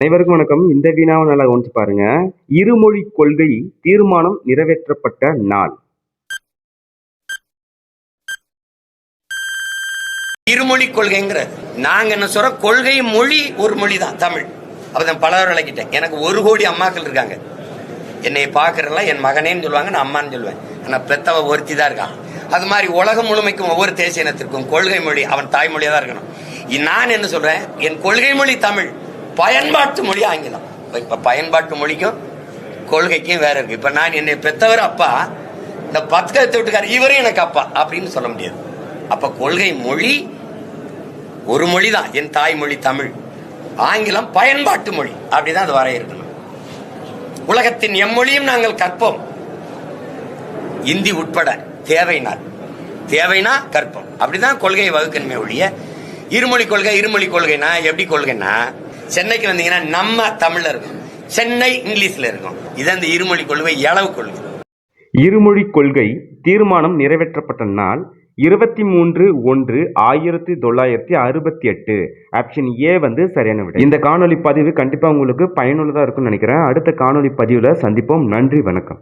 அனைவருக்கும் வணக்கம். இந்த வினாவை நல்லா கவனிச்சு பாருங்க. இருமொழி கொள்கை தீர்மானம் நிறைவேற்றப்பட்ட நாள். இருமொழி கொள்கைங்கிற நாங்க என்ன சொல்ற கொள்கை மொழி ஒரு மொழி தான் தமிழ். அப்பதான் பலவர் விளக்கிட்டேன். எனக்கு 1 கோடி அம்மாக்கள் இருக்காங்க. என்னை பாக்குறதெல்லாம் என் மகனேன்னு சொல்லுவாங்க, நான் அம்மான்னு சொல்லுவேன். ஆனா பெத்தவ ஒருத்தி தான் இருக்கான். அது மாதிரி உலகம் முழுமைக்கும் ஒவ்வொரு தேசிய இனத்திற்கும் கொள்கை மொழி அவன் தாய்மொழியா தான் இருக்கணும். நான் என்ன சொல்றேன், என் கொள்கை மொழி தமிழ், பயன்பாட்டு மொழி ஆங்கிலம். இப்ப பயன்பாட்டு மொழிக்கும் கொள்கைக்கும் வேற இருக்கு. இப்ப நான் என்னை பெத்தவர் அப்பா, இந்த 10 வீட்டுக்காரர் இவரும் எனக்கு அப்பா அப்படின்னு சொல்ல முடியாது. அப்ப கொள்கை மொழி ஒரு மொழி தான், என் தாய்மொழி தமிழ். ஆங்கிலம் பயன்பாட்டு மொழி, அப்படிதான் அது வரையறுக்கணும். உலகத்தின் எம்மொழியும் நாங்கள் கற்போம், இந்தி உட்பட, தேவைனா கற்போம். அப்படிதான் கொள்கையை வகுக்கணுமே ஒழிய இருமொழி கொள்கைனா எப்படி கொள்கைன்னா, சென்னைக்கு வந்தீங்கன்னா நம்ம தமிழ்ல இருக்கும், சென்னை இங்கிலீஷ்ல இருக்கும். இது அந்த இருமொழி கொள்கை, அளவு கொள்கை. இருமொழி கொள்கை தீர்மானம் நிறைவேற்றப்பட்ட நாள் 23/1/1968. ஆப்ஷன் ஏ சரியான விடை. இந்த காணொலி பதிவு கண்டிப்பா உங்களுக்கு பயனுள்ளதா இருக்கும்னு நினைக்கிறேன். அடுத்த காணொலி பதிவுல சந்திப்போம். நன்றி, வணக்கம்.